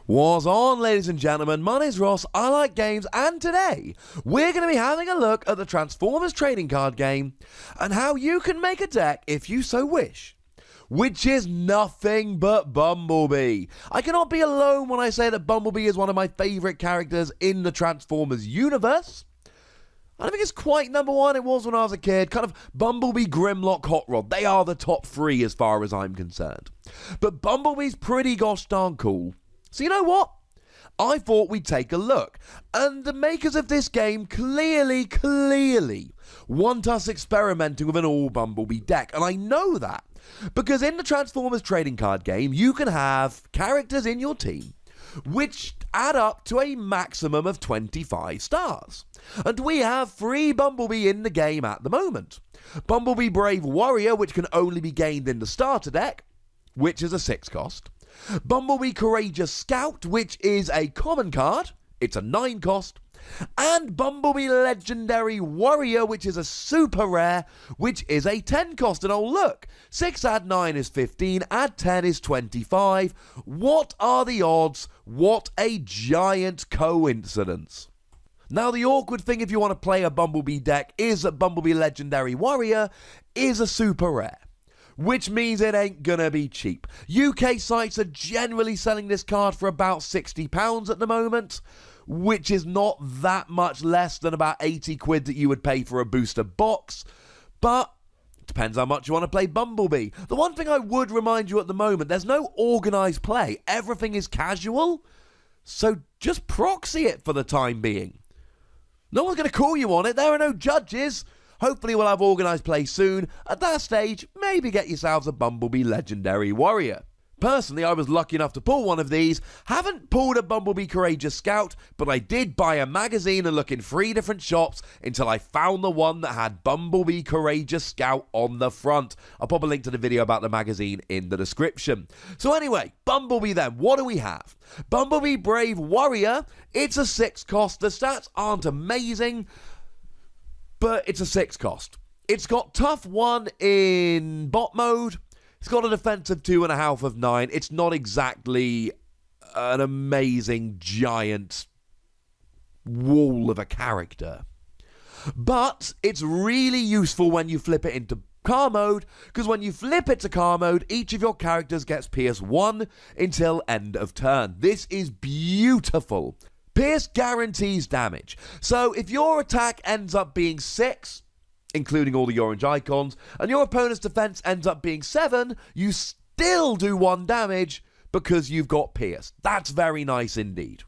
What's on, ladies and gentlemen? My name's Ross, I like games, and today we're going to be having a look at the Transformers trading card game and how you can make a deck if you so wish, which is nothing but Bumblebee. I cannot be alone when I say that Bumblebee is one of my favourite characters in the Transformers universe. I don't think it's quite number one. It was when I was a kid. Kind of Bumblebee, Grimlock, Hot Rod. They are the top three as far as I'm concerned. But Bumblebee's pretty gosh darn cool. So you know what? I thought we'd take a look. And the makers of this game clearly want us experimenting with an all Bumblebee deck. And I know that because in the Transformers trading card game, you can have characters in your team which add up to a maximum of 25 stars. And we have 3 Bumblebee in the game at the moment. Bumblebee Brave Warrior, which can only be gained in the starter deck, which is a 6 cost. Bumblebee Courageous Scout, which is a common card, it's a 9 cost. And Bumblebee Legendary Warrior, which is a super rare, which is a 10 cost. And oh look, 6 add 9 is 15, add 10 is 25. What are the odds? What a giant coincidence. Now the awkward thing if you want to play a Bumblebee deck is that Bumblebee Legendary Warrior is a super rare, which means it ain't gonna be cheap. UK sites are generally selling this card for about £60 at the moment, which is not that much less than about 80 quid that you would pay for a booster box, but it depends how much you want to play Bumblebee. The one thing I would remind you at the moment, there's no organised play. Everything is casual, so just proxy it for the time being. No one's going to call you on it. There are no judges. Hopefully we'll have organised play soon. At that stage, maybe get yourselves a Bumblebee Legendary Warrior. Personally, I was lucky enough to pull one of these. Haven't pulled a Bumblebee Courageous Scout, but I did buy a magazine and look in 3 different shops until I found the one that had Bumblebee Courageous Scout on the front. I'll pop a link to the video about the magazine in the description. So anyway, Bumblebee then, what do we have? Bumblebee Brave Warrior, it's a 6 cost. The stats aren't amazing, but it's a 6 cost. It's got Tough 1 in bot mode. It's got a defensive 2.5 of 9. It's not exactly an amazing giant wall of a character. But it's really useful when you flip it into car mode, because when you flip it to car mode, each of your characters gets Pierce 1 until end of turn. This is beautiful. Pierce guarantees damage. So if your attack ends up being 6, including all the orange icons, and your opponent's defense ends up being 7, you still do 1 damage because you've got Pierce. That's very nice indeed.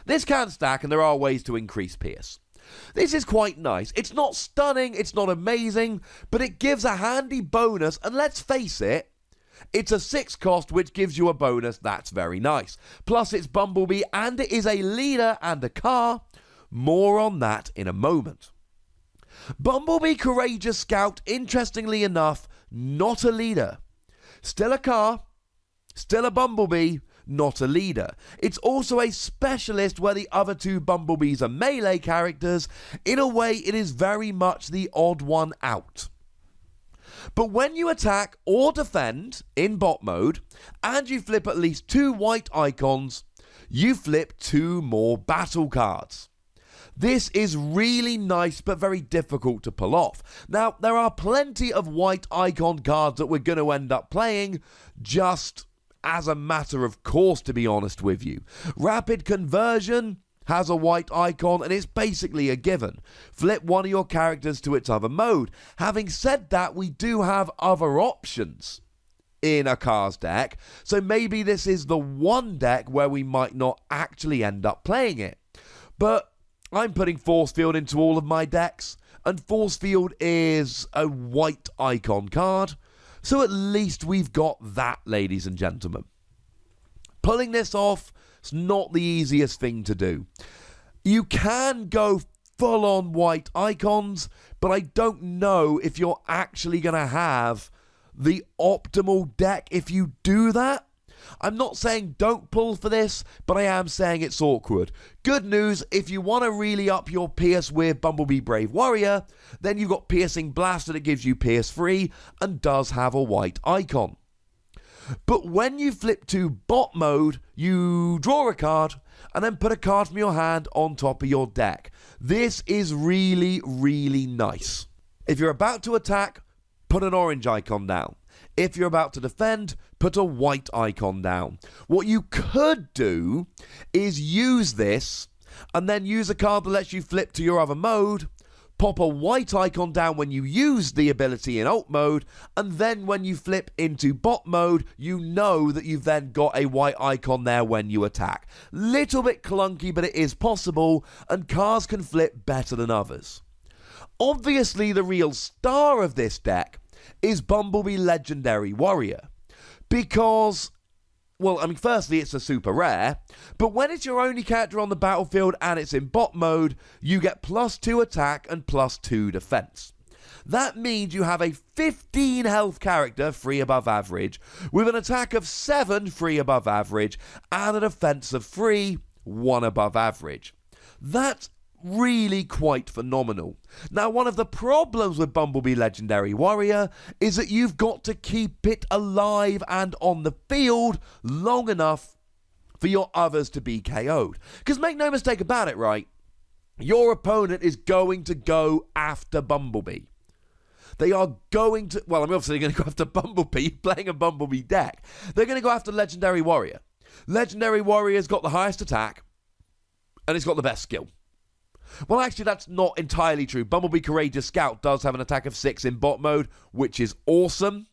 This can stack, and there are ways to increase Pierce. This is quite nice. It's not stunning, it's not amazing, but it gives a handy bonus, and let's face it, it's a 6 cost, which gives you a bonus. That's very nice. Plus, it's Bumblebee, and it is a leader and a car. More on that in a moment. Bumblebee Courageous Scout, interestingly enough, not a leader. Still a car, still a Bumblebee, not a leader. It's also a specialist where the other 2 Bumblebees are melee characters. In a way, it is very much the odd one out. But when you attack or defend in bot mode, and you flip at least 2 white icons, you flip 2 more battle cards. This is really nice but very difficult to pull off. Now, there are plenty of white icon cards that we're going to end up playing just as a matter of course, to be honest with you. Rapid Conversion has a white icon and it's basically a given. Flip one of your characters to its other mode. Having said that, we do have other options in a car's deck, so maybe this is the one deck where we might not actually end up playing it. But I'm putting Force Field into all of my decks, and Force Field is a white icon card, so at least we've got that, ladies and gentlemen. Pulling this off is not the easiest thing to do. You can go full-on white icons, but I don't know if you're actually going to have the optimal deck if you do that. I'm not saying don't pull for this, but I am saying it's awkward. Good news, if you want to really up your Pierce with Bumblebee Brave Warrior, then you've got Piercing Blast that it gives you Pierce 3 and does have a white icon. But when you flip to bot mode, you draw a card and then put a card from your hand on top of your deck. This is really, really nice. If you're about to attack, put an orange icon down. If you're about to defend, put a white icon down. What you could do is use this and then use a card that lets you flip to your other mode, pop a white icon down when you use the ability in alt mode, and then when you flip into bot mode, you know that you've then got a white icon there when you attack. Little bit clunky, but it is possible, and cards can flip better than others. Obviously, the real star of this deck is Bumblebee Legendary Warrior, because, well, I mean, firstly, it's a super rare, but when it's your only character on the battlefield and it's in bot mode, you get +2 attack and +2 defense. That means you have a 15 health character, 3 above average, with an attack of 7, 3 above average, and a defense of 3, 1 above average. That's really quite phenomenal. Now, one of the problems with Bumblebee Legendary Warrior is that you've got to keep it alive and on the field long enough for your others to be KO'd. Because make no mistake about it, right? Your opponent is going to go after Bumblebee. They are going to, well, I'm obviously going to go after Bumblebee, playing a Bumblebee deck. They're going to go after Legendary Warrior. Legendary Warrior's got the highest attack, and it's got the best skill. Well, actually, that's not entirely true. Bumblebee Courageous Scout does have an attack of 6 in bot mode, which is awesome.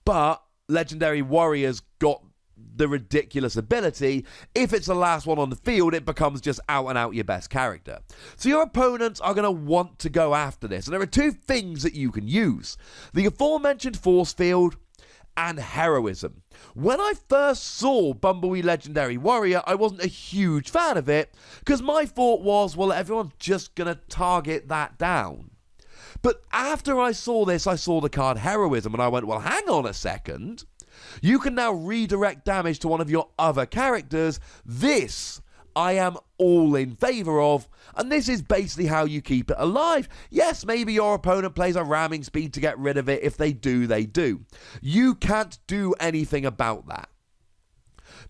But Legendary Warrior's got the ridiculous ability. If it's the last one on the field, it becomes just out and out your best character. So your opponents are going to want to go after this. And there are 2 things that you can use: the aforementioned Force Field and Heroism. When I first saw Bumblebee Legendary Warrior, I wasn't a huge fan of it, because my thought was, well, everyone's just going to target that down. But after I saw this, I saw the card Heroism, and I went, well, hang on a second. You can now redirect damage to one of your other characters. This I am all in favour of, and this is basically how you keep it alive. Yes, maybe your opponent plays a ramming speed to get rid of it. If they do, they do. You can't do anything about that.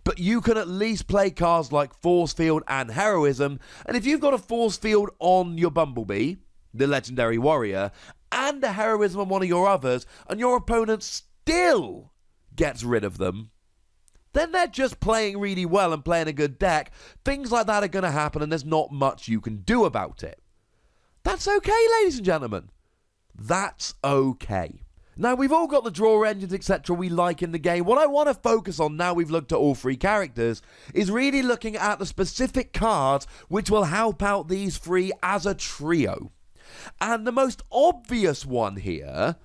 But you can at least play cards like Force Field and Heroism, and if you've got a Force Field on your Bumblebee, the Legendary Warrior, and a Heroism on one of your others, and your opponent still gets rid of them, then they're just playing really well and playing a good deck. Things like that are going to happen, and there's not much you can do about it. That's okay, ladies and gentlemen. That's okay. Now, we've all got the draw engines, etc. we like in the game. What I want to focus on now we've looked at all 3 characters is really looking at the specific cards which will help out these 3 as a trio. And the most obvious one here,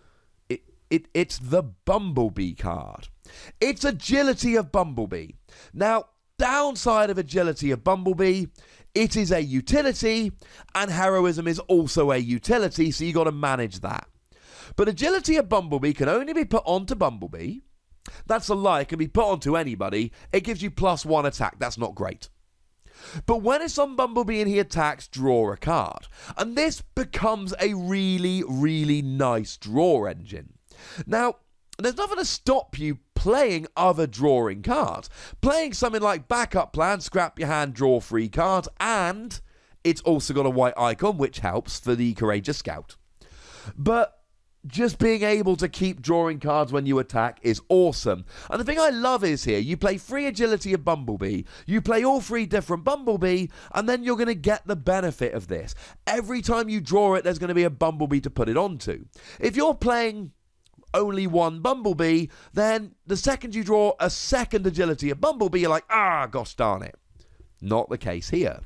it's the Bumblebee card. It's Agility of Bumblebee. Now, downside of Agility of Bumblebee, it is a utility, and Heroism is also a utility, so you got to manage that. But Agility of Bumblebee can only be put onto Bumblebee. That's a lie, it can be put onto anybody. It gives you +1 attack, that's not great. But when it's on Bumblebee and he attacks, draw a card. And this becomes a really, really nice draw engine. Now, there's nothing to stop you playing other drawing cards. Playing something like Backup Plan, scrap your hand, draw 3 cards, and it's also got a white icon, which helps for the Courageous Scout. But just being able to keep drawing cards when you attack is awesome. And the thing I love is here, you play 3 Agility of Bumblebee, you play all 3 different Bumblebee, and then you're going to get the benefit of this. Every time you draw it, there's going to be a Bumblebee to put it onto. If you're playing only 1 Bumblebee, then the second you draw a second Agility of Bumblebee, you're like, gosh darn it. Not the case here.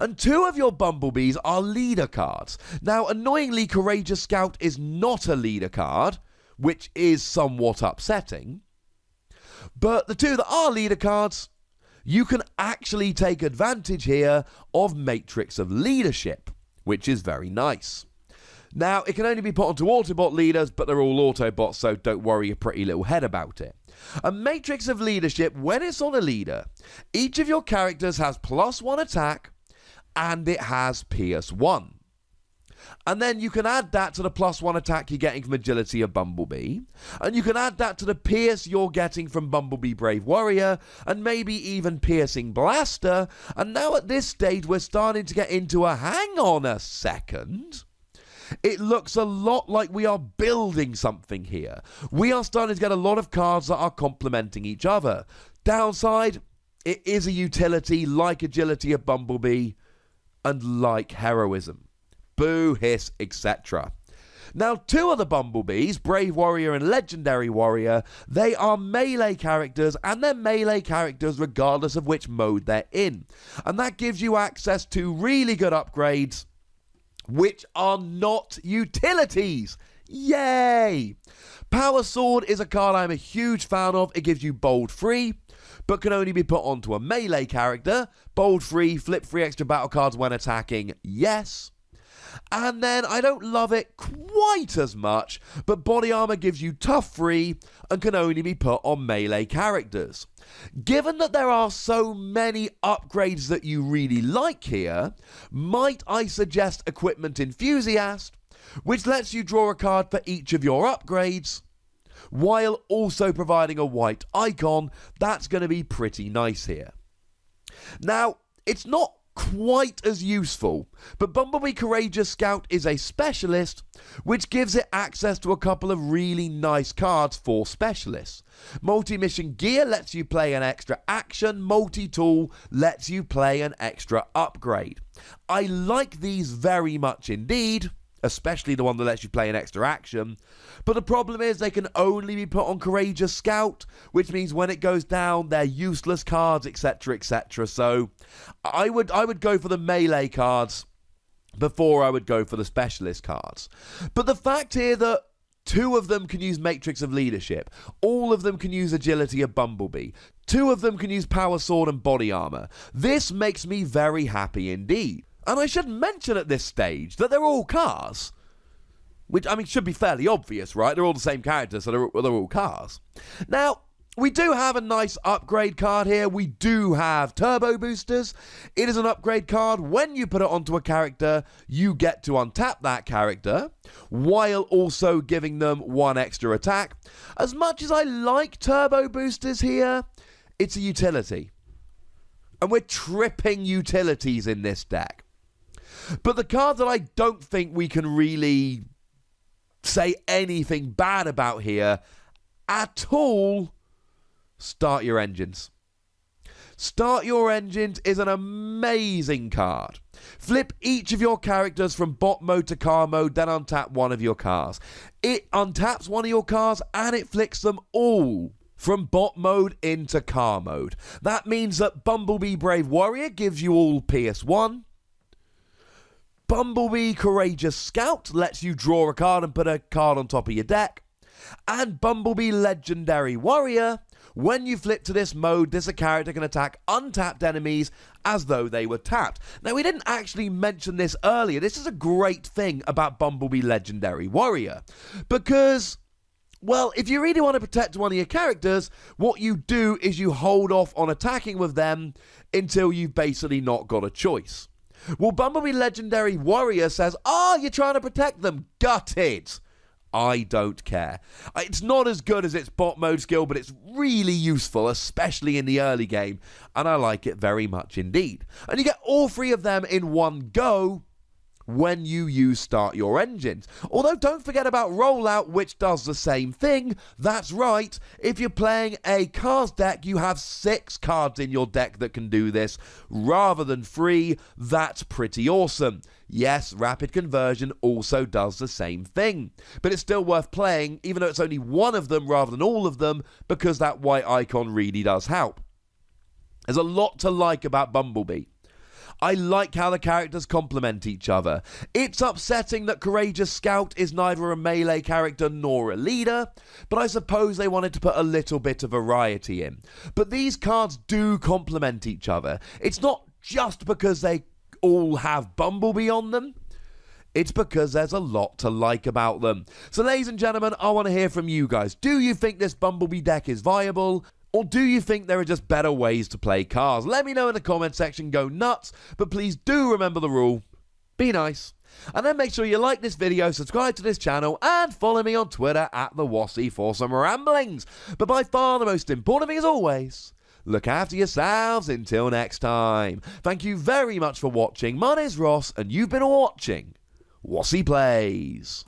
And 2 of your Bumblebees are leader cards. Now, annoyingly, Courageous Scout is not a leader card, which is somewhat upsetting. But the 2 that are leader cards, you can actually take advantage here of Matrix of Leadership, which is very nice. Now, it can only be put onto Autobot leaders, but they're all Autobots, so don't worry your pretty little head about it. A Matrix of Leadership, when it's on a leader, each of your characters has +1 attack, and it has Pierce 1. And then you can add that to the +1 attack you're getting from agility of Bumblebee. And you can add that to the pierce you're getting from Bumblebee Brave Warrior. And maybe even piercing blaster. And now at this stage we're starting to get into a hang on a second. It looks a lot like we are building something here. We are starting to get a lot of cards that are complementing each other. Downside, it is a utility like agility of Bumblebee and like heroism. Boo, hiss, etc. Now, two of the Bumblebees, Brave Warrior and Legendary Warrior, they are melee characters, and they're melee characters regardless of which mode they're in. And that gives you access to really good upgrades, which are not utilities. Yay! Power Sword is a card I'm a huge fan of. It gives you bold free, but can only be put onto a melee character. Bold free, flip free extra battle cards when attacking, yes. And then I don't love it quite as much, but body armor gives you tough free and can only be put on melee characters. Given that there are so many upgrades that you really like here, might I suggest Equipment Enthusiast, which lets you draw a card for each of your upgrades, while also providing a white icon. That's going to be pretty nice here. Now, it's not quite as useful, but Bumblebee Courageous Scout is a specialist, which gives it access to a couple of really nice cards for specialists. Multi-mission gear lets you play an extra action, multi-tool lets you play an extra upgrade. I like these very much indeed, especially the one that lets you play an extra action, but the problem is they can only be put on Courageous Scout, which means when it goes down, they're useless cards, etc, etc. So I would go for the melee cards before I would go for the specialist cards. But the fact here that two of them can use Matrix of Leadership, all of them can use Agility of Bumblebee, two of them can use Power Sword and Body Armor, this makes me very happy indeed. And I should mention at this stage that they're all cars. Which, I mean, should be fairly obvious, right? They're all the same characters, so they're all cars. Now, we do have a nice upgrade card here. We do have Turbo Boosters. It is an upgrade card. When you put it onto a character, you get to untap that character, while also giving them one extra attack. As much as I like Turbo Boosters here, it's a utility. And we're tripping utilities in this deck. But the card that I don't think we can really say anything bad about here at all, Start Your Engines. Start Your Engines is an amazing card. Flip each of your characters from bot mode to car mode, then untap one of your cars. It untaps one of your cars and it flicks them all from bot mode into car mode. That means that Bumblebee Brave Warrior gives you all PS1. Bumblebee Courageous Scout lets you draw a card and put a card on top of your deck. And Bumblebee Legendary Warrior, when you flip to this mode, this character can attack untapped enemies as though they were tapped. Now, we didn't actually mention this earlier. This is a great thing about Bumblebee Legendary Warrior. Because, well, if you really want to protect one of your characters, what you do is you hold off on attacking with them until you've basically not got a choice. Well, Bumblebee Legendary Warrior says, you're trying to protect them. Gutted. I don't care. It's not as good as its bot mode skill, but it's really useful, especially in the early game, and I like it very much indeed. And you get all three of them in one go when you use Start Your Engines. Although don't forget about Rollout, which does the same thing. That's right, if you're playing a cars deck, you have 6 cards in your deck that can do this, rather than 3. That's pretty awesome. Yes, Rapid Conversion also does the same thing, but it's still worth playing, even though it's only one of them rather than all of them, because that white icon really does help. There's a lot to like about Bumblebee. I like how the characters complement each other. It's upsetting that Courageous Scout is neither a melee character nor a leader, but I suppose they wanted to put a little bit of variety in. But these cards do complement each other. It's not just because they all have Bumblebee on them. It's because there's a lot to like about them. So ladies and gentlemen, I want to hear from you guys. Do you think this Bumblebee deck is viable? Or do you think there are just better ways to play cars? Let me know in the comment section. Go nuts. But please do remember the rule. Be nice. And then make sure you like this video, subscribe to this channel, and follow me on Twitter at the Wossy for some ramblings. But by far the most important thing as always, look after yourselves until next time. Thank you very much for watching. My name's Ross, and you've been watching Wossy Plays.